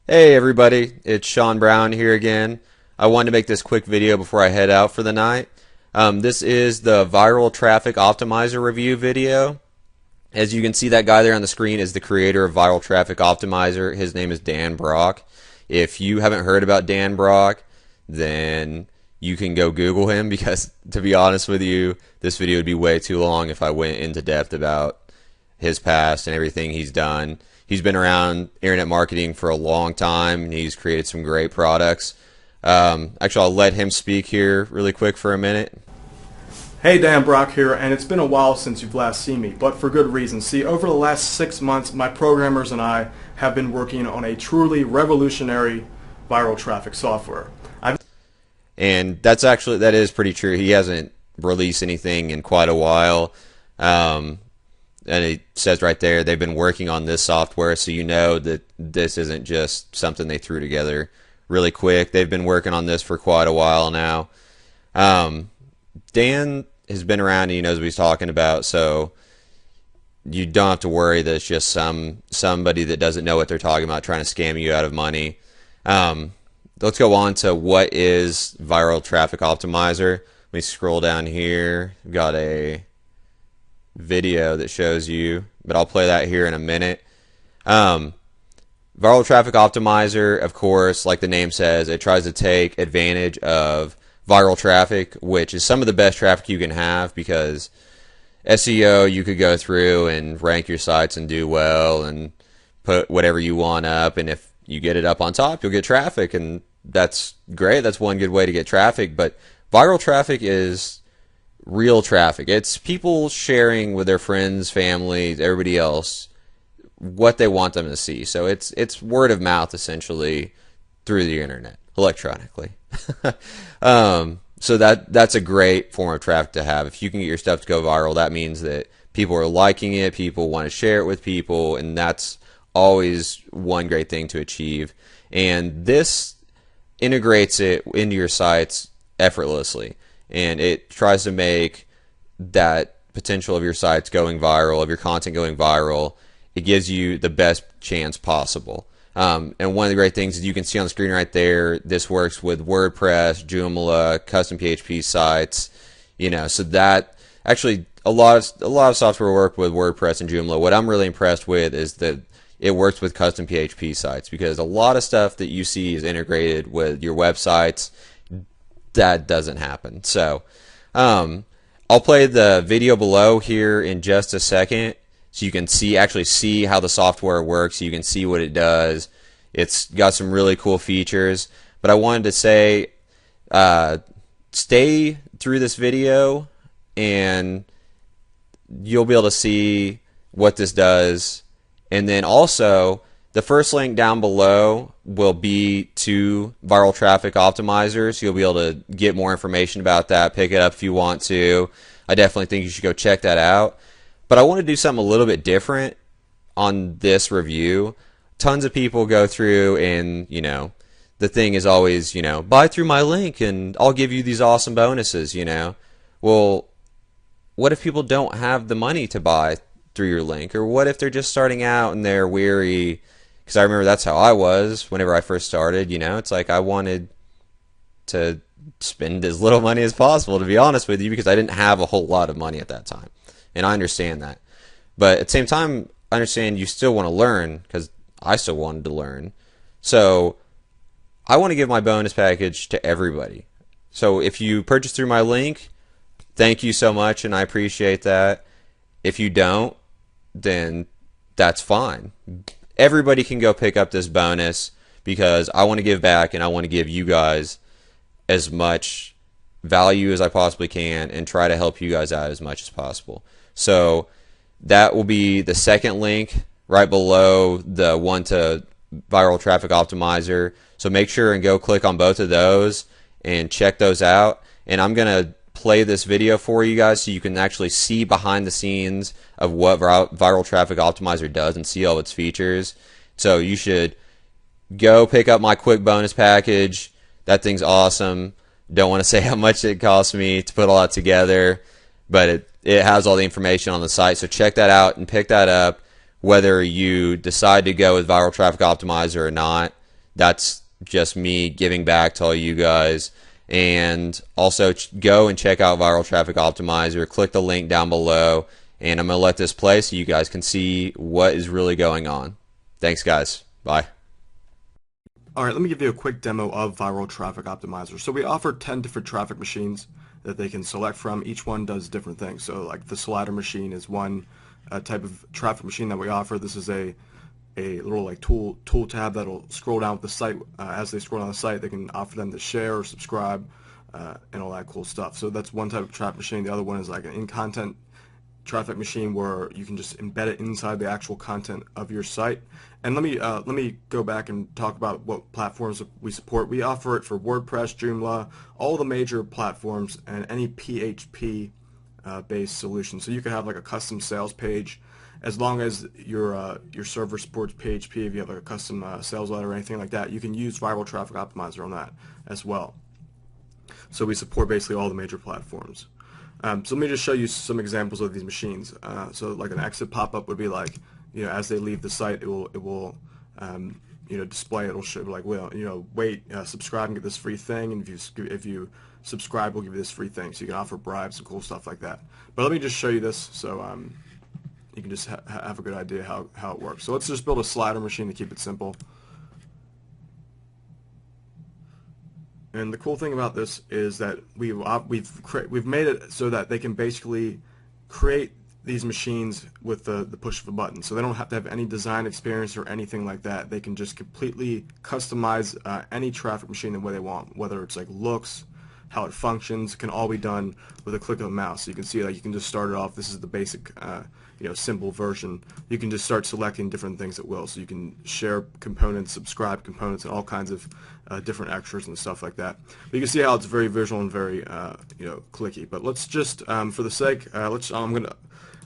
Hey everybody, it's Sean Brown here again. I wanted to make this quick video before I head out for the night. This is the Viral Traffic Optimizer review video. As you can see, that guy there on the screen is the creator of Viral Traffic Optimizer. His name is Dan Brock. If you haven't heard about Dan Brock, then you can go Google him because, to be honest with you, this video would be way too long if I went into depth about his past and everything he's done. He's been around internet marketing for a long time, and he's created some great products. Actually, I'll let him speak here really quick for a minute. Hey, Dan Brock here, and it's been a while since you've last seen me, but for good reason. See, over the last 6 months, my programmers and I have been working on a truly revolutionary viral traffic software. And that is pretty true. He hasn't released anything in quite a while. And it says right there they've been working on this software, so you know that this isn't just something they threw together really quick. They've been working on this for quite a while now. Dan has been around and he knows what he's talking about, so you don't have to worry that it's just somebody that doesn't know what they're talking about trying to scam you out of money. Let's go on to what is Viral Traffic Optimizer. Let me scroll down here. We've got a video that shows you, but I'll play that here in a minute. Viral Traffic Optimizer, of course, like the name says, it tries to take advantage of viral traffic, which is some of the best traffic you can have, because SEO, you could go through and rank your sites and do well and put whatever you want up, and if you get it up on top, you'll get traffic, and that's great. That's one good way to get traffic, but viral traffic is real traffic. It's people sharing with their friends, family, everybody else what they want them to see. So it's word of mouth essentially through the internet, electronically. So that's a great form of traffic to have. If you can get your stuff to go viral, that means that people are liking it, people want to share it with people, and that's always one great thing to achieve. And this integrates it into your sites effortlessly, and it tries to make that potential of your sites going viral, of your content going viral, it gives you the best chance possible. And one of the great things is you can see on the screen right there, this works with WordPress, Joomla, custom PHP sites, so that actually a lot of software work with WordPress and Joomla. What I'm really impressed with is that it works with custom PHP sites, because a lot of stuff that you see is integrated with your websites. That doesn't happen. So I'll play the video below here in just a second, so you can actually see how the software works. You can see what it does. It's got some really cool features. But I wanted to say, stay through this video, and you'll be able to see what this does. And then also, the first link down below will be to Viral Traffic Optimizer, so you'll be able to get more information about that, pick it up if you want to. I definitely think you should go check that out. But I want to do something a little bit different on this review. Tons of people go through and, the thing is always, buy through my link and I'll give you these awesome bonuses, Well, what if people don't have the money to buy through your link? Or what if they're just starting out and they're weary? Because I remember that's how I was whenever I first started, It's like I wanted to spend as little money as possible, to be honest with you, because I didn't have a whole lot of money at that time. And I understand that. But at the same time, I understand you still want to learn, because I still wanted to learn. So I want to give my bonus package to everybody. So if you purchase through my link, thank you so much, and I appreciate that. If you don't, then that's fine. Everybody can go pick up this bonus, because I want to give back, and I want to give you guys as much value as I possibly can and try to help you guys out as much as possible. So that will be the second link right below the one to Viral Traffic Optimizer. So make sure and go click on both of those and check those out. And I'm going to play this video for you guys so you can actually see behind the scenes of what Viral Traffic Optimizer does and see all its features. So you should go pick up my quick bonus package. That thing's awesome. Don't want to say how much it cost me to put all that together, but it has all the information on the site. So check that out and pick that up, whether you decide to go with Viral Traffic Optimizer or not. that's just me giving back to all you guys. And also go and check out Viral Traffic Optimizer. Click the link down below, and I'm going to let this play so you guys can see what is really going on. Thanks, guys. Bye. All right, let me give you a quick demo of Viral Traffic Optimizer. So we offer 10 different traffic machines that they can select from. Each one does different things. So like the slider machine is one type of traffic machine that we offer. This is a little like tool tab that'll scroll down with the site. As they scroll down the site, they can offer them to share or subscribe and all that cool stuff. So that's one type of traffic machine. The other one is like an in-content traffic machine where you can just embed it inside the actual content of your site. And let me go back and talk about what platforms we support. We offer it for WordPress, Joomla, all the major platforms, and any PHP based solution. So you can have like a custom sales page, as long as your server supports PHP. If you have like a custom sales letter or anything like that, you can use Viral Traffic Optimizer on that as well. So we support basically all the major platforms. So let me just show you some examples of these machines. So like an exit pop-up would be like, as they leave the site, it will display. It'll show like, well, wait, subscribe and get this free thing, and if you subscribe, we'll give you this free thing. So you can offer bribes and cool stuff like that. But let me just show you this so you can just have a good idea how it works. So let's just build a slider machine to keep it simple. And the cool thing about this is that we've made it so that they can basically create these machines with the push of a button. So they don't have to have any design experience or anything like that. They can just completely customize any traffic machine the way they want, whether it's like looks, how it functions. It can all be done with a click of a mouse. So you can see like you can just start it off. This is the basic simple version. You can just start selecting different things at will. So you can share components, subscribe components, and all kinds of different extras and stuff like that. But you can see how it's very visual and very clicky. But let's just for the sake,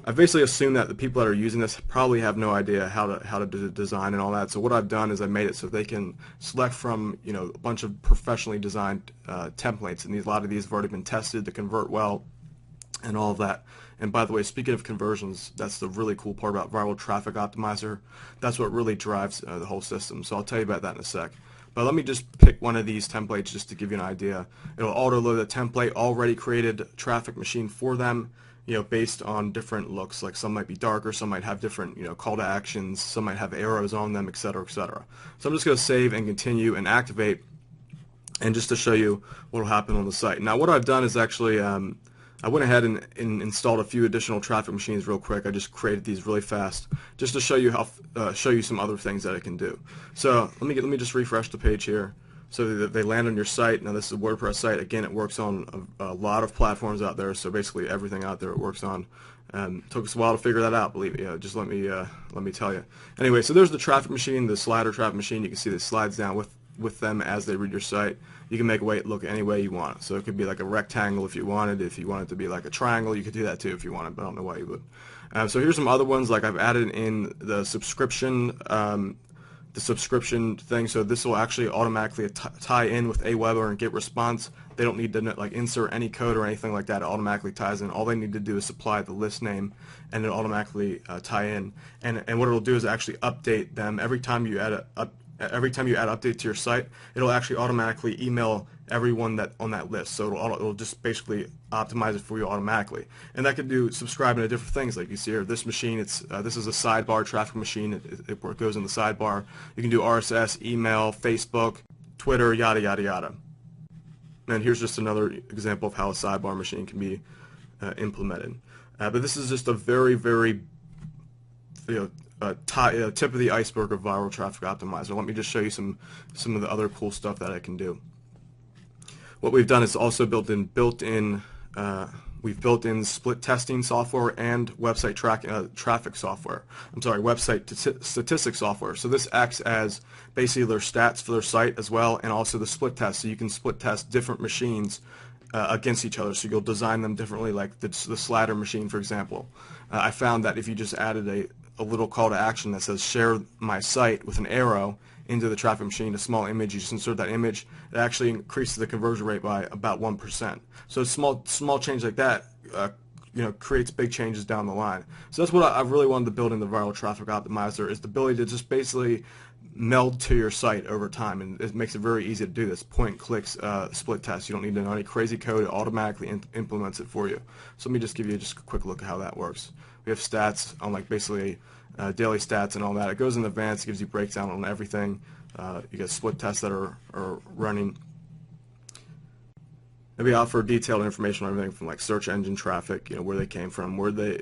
I basically assume that the people that are using this probably have no idea how to do design and all that. So what I've done is I made it so they can select from a bunch of professionally designed templates, and a lot of these have already been tested to convert well and all of that. And by the way, speaking of conversions, that's the really cool part about Viral Traffic Optimizer. That's what really drives the whole system. So I'll tell you about that in a sec. But let me just pick one of these templates just to give you an idea. It'll auto-load a template already created traffic machine for them, based on different looks. Like some might be darker, some might have different, call to actions, some might have arrows on them, etc., etc. So I'm just going to save and continue and activate, and just to show you what will happen on the site. Now what I've done is actually I went ahead and installed a few additional traffic machines real quick. I just created these really fast just to show you show you some other things that it can do. So let me just refresh the page here. So that they land on your site. Now this is a WordPress site. Again, it works on a lot of platforms out there. So basically everything out there it works on. Took us a while to figure that out. Believe me. Just let me tell you. Anyway, so there's the traffic machine, the slider traffic machine. You can see it slides down with them as they read your site. You can make it look any way you want. So it could be like a rectangle if you wanted. If you want it to be like a triangle, you could do that too if you wanted, but I don't know why you would. So here's some other ones. Like I've added in the subscription thing. So this will actually automatically tie in with Aweber and GetResponse. They don't need to like insert any code or anything like that. It automatically ties in. All they need to do is supply the list name, and it'll automatically tie in. And what it'll do is actually update them every time you add every time you add update to your site. It'll actually automatically email everyone that on that list. So it'll just basically optimize it for you automatically. And that can do subscribing to different things. Like you see here, this machine, this is a sidebar traffic machine. It goes in the sidebar. You can do RSS, email, Facebook, Twitter, yada yada yada. And here's just another example of how a sidebar machine can be implemented. But this is just a very, very tip of the iceberg of Viral Traffic Optimizer. Let me just show you some of the other cool stuff that I can do. What we've done is also we've built in split testing software and website traffic software. I'm sorry, website statistics software. So this acts as basically their stats for their site as well, and also the split test. So you can split test different machines against each other. So you'll design them differently, like the slider machine, for example. I found that if you just added a little call to action that says share my site with an arrow into the traffic machine, a small image, you just insert that image, it actually increases the conversion rate by about 1%. So a small change like that creates big changes down the line. So that's what I really wanted to build in the Viral Traffic Optimizer, is the ability to just basically meld to your site over time, and it makes it very easy to do this point-click split test. You don't need to know any crazy code. It automatically implements it for you. So let me just give you just a quick look at how that works. We have stats on like basically daily stats and all that. It goes in advance, gives you breakdown on everything. You get split tests that are running. And we offer detailed information on everything from like search engine traffic, where they came from, where they,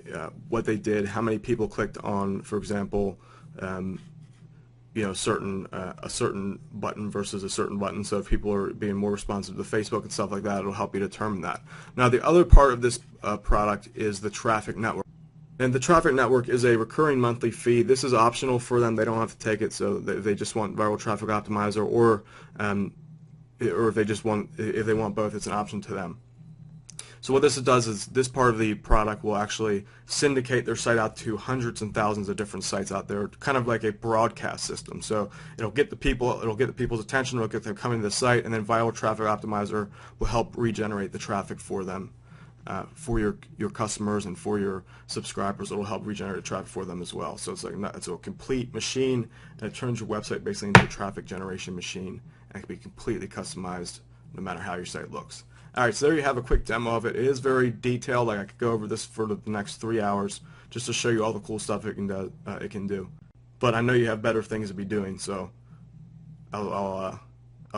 what they did, how many people clicked on, for example, a certain button versus a certain button. So if people are being more responsive to Facebook and stuff like that, it'll help you determine that. Now, the other part of this product is the traffic network. And the traffic network is a recurring monthly fee. This is optional for them. They don't have to take it. So they just want Viral Traffic Optimizer, or if they want both, it's an option to them. So what this does is this part of the product will actually syndicate their site out to hundreds and thousands of different sites out there, kind of like a broadcast system. So it'll get the people's attention, it'll get them coming to the site, and then Viral Traffic Optimizer will help regenerate the traffic for them, for your customers and for your subscribers. It'll help regenerate traffic for them as well. So it's a complete machine, and it turns your website basically into a traffic generation machine, and it can be completely customized no matter how your site looks. Alright, so there you have a quick demo of it. It is very detailed. Like, I could go over this for the next 3 hours just to show you all the cool stuff it can do. But I know you have better things to be doing, so I'll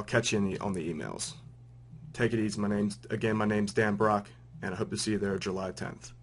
catch you on the emails. Take it easy. My name's Dan Brock, and I hope to see you there July 10th.